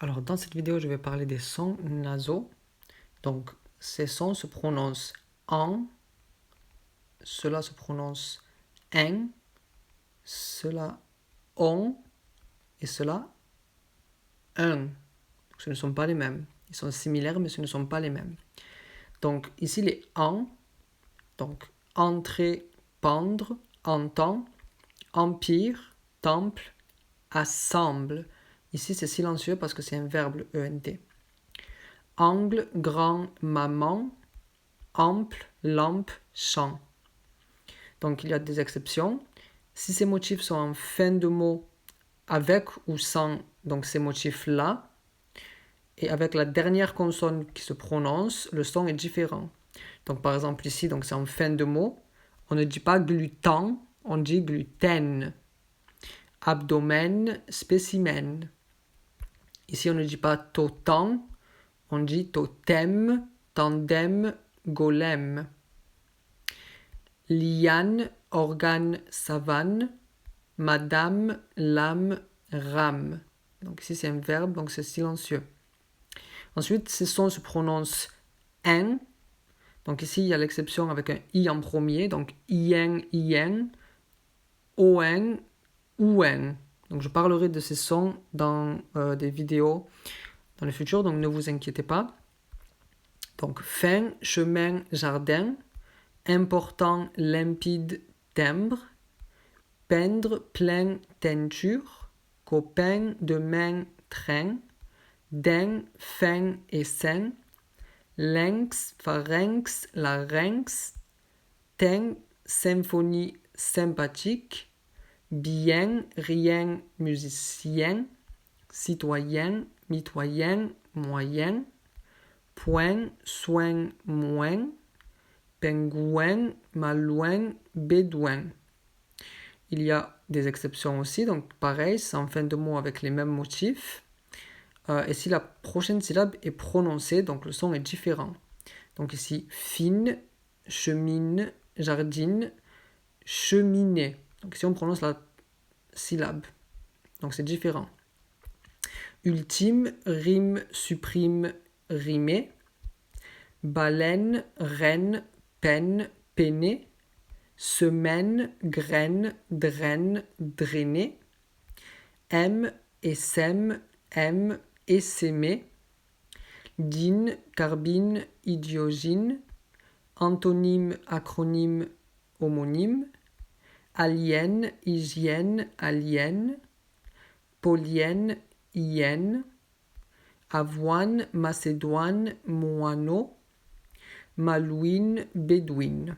Alors, dans cette vidéo, je vais parler des sons nasaux. Donc, ces sons se prononcent en, cela se prononce en, cela on et cela un. Donc, ce ne sont pas les mêmes. Ils sont similaires, mais ce ne sont pas les mêmes. Donc, ici, les en, donc entrer, pendre, entend, empire, temple, assemble. Ici, c'est silencieux parce que c'est un verbe ENT. Angle, grand, maman, ample, lampe, champ. Donc il y a des exceptions. Si ces motifs sont en fin de mot avec ou sans donc ces motifs-là, et avec la dernière consonne qui se prononce, le son est différent. Donc par exemple ici, donc c'est en fin de mot, on ne dit pas gluten, on dit gluten. Abdomen, spécimen. Ici on ne dit pas totem, on dit totem, tandem, golem. Liane, organe, savane. Madame, lame, rame. Donc ici c'est un verbe, donc c'est silencieux. Ensuite, ces sons se prononcent en. Donc ici il y a l'exception avec un i en premier, donc ien, ien, oen, ouen. Donc je parlerai de ces sons dans des vidéos dans le futur, donc ne vous inquiétez pas. Donc fin, chemin, jardin. Important, limpide, timbre. Peindre, plein, teinture. Copain, demain, train. Den, fin et sain. Lynx, pharynx, larynx. Ten, symphonie, sympathique. Bien, rien, musicien. Citoyen, mitoyen, moyen. Point, soin, moins. Pingouin, malouin, bédouin. Il y a des exceptions aussi, donc pareil, c'est en fin de mot avec les mêmes motifs. Et si la prochaine syllabe est prononcée, donc le son est différent. Donc ici, fine, chemine, jardine, cheminée. Donc ici on prononce la syllabe. Donc c'est différent. Ultime, rime, supprime, rimer. Baleine, reine, peine, peiner. Semaine, graine, draine, drainer. Aime, essaime, aime, essaimer. Dîne, carbine, idiogyne. Antonyme, acronyme, homonyme. Alien, hygiène, alien. Polienne, hyène. Avoine, macédoine, moineau. Malouine, bédouine.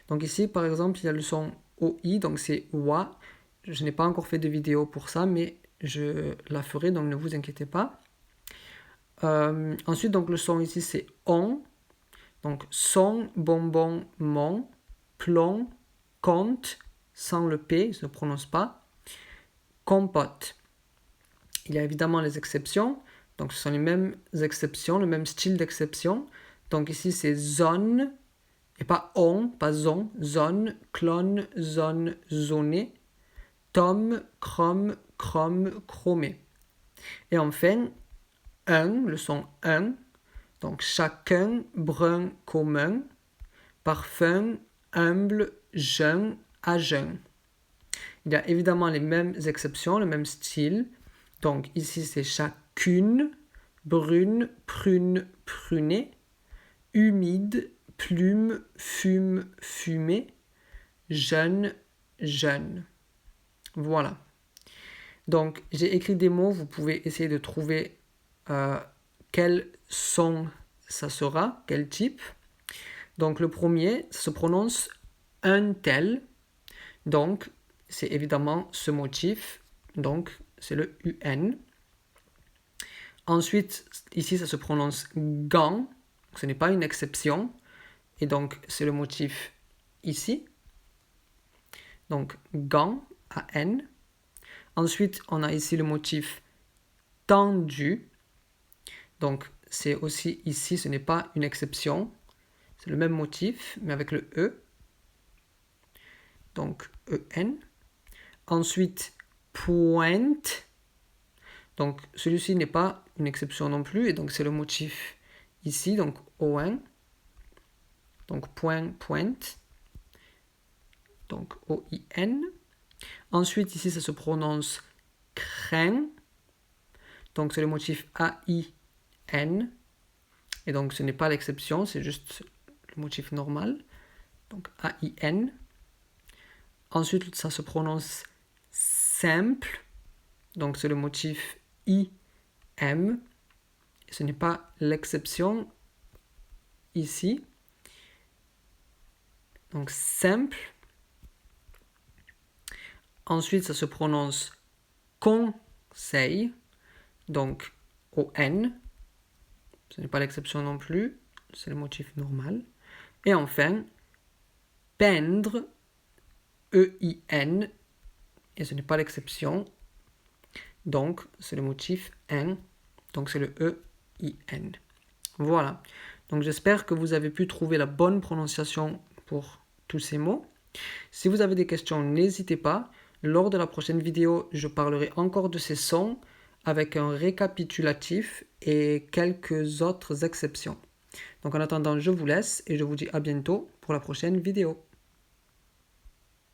Donc ici, par exemple, il y a le son OI, donc c'est OA. Je n'ai pas encore fait de vidéo pour ça, mais je la ferai, donc ne vous inquiétez pas. Ensuite, donc le son ici, c'est ON. Donc son, bonbon, mon, plomb, compte, sans le P, il ne se prononce pas. Compote. Il y a évidemment les exceptions. Donc ce sont les mêmes exceptions, le même style d'exception. Donc ici, c'est zone. Et pas on, pas zon, zone, clone, zone, zoné, tome, chrome, chrome, chromé. Et enfin, un, le son un, donc chacun, brun, commun, parfum, humble, jeune, à jeun. Il y a évidemment les mêmes exceptions, le même style. Donc ici c'est chacune, brune, prune, pruné, humide, plume, fume, fumée, jeune, jeune. Voilà. Donc, j'ai écrit des mots, vous pouvez essayer de trouver quel son ça sera, quel type. Donc, le premier, ça se prononce un tel. Donc, c'est évidemment ce motif. Donc, c'est le UN. Ensuite, ici, ça se prononce gant. Ce n'est pas une exception. Et donc, c'est le motif ici. Donc, gant, A-N. Ensuite, on a ici le motif tendu. Donc, c'est aussi ici, ce n'est pas une exception. C'est le même motif, mais avec le E. Donc, E-N. Ensuite, pointe. Donc celui-ci n'est pas une exception non plus, et donc c'est le motif ici, donc O1, donc point, pointe, donc O-I-N. Ensuite, ici, ça se prononce crin, donc c'est le motif A-I-N, et donc ce n'est pas l'exception, c'est juste le motif normal, donc A-I-N. Ensuite, ça se prononce simple, donc c'est le motif I-M, et ce n'est pas l'exception ici, donc simple. Ensuite, ça se prononce conseil, donc O-N, ce n'est pas l'exception non plus, c'est le motif normal. Et enfin, peindre, E-I-N, et ce n'est pas l'exception, donc c'est le motif N, donc c'est le E-I-N. Voilà, donc j'espère que vous avez pu trouver la bonne prononciation pour tous ces mots. Si vous avez des questions, n'hésitez pas. Lors de la prochaine vidéo, je parlerai encore de ces sons avec un récapitulatif et quelques autres exceptions. Donc en attendant, je vous laisse et je vous dis à bientôt pour la prochaine vidéo.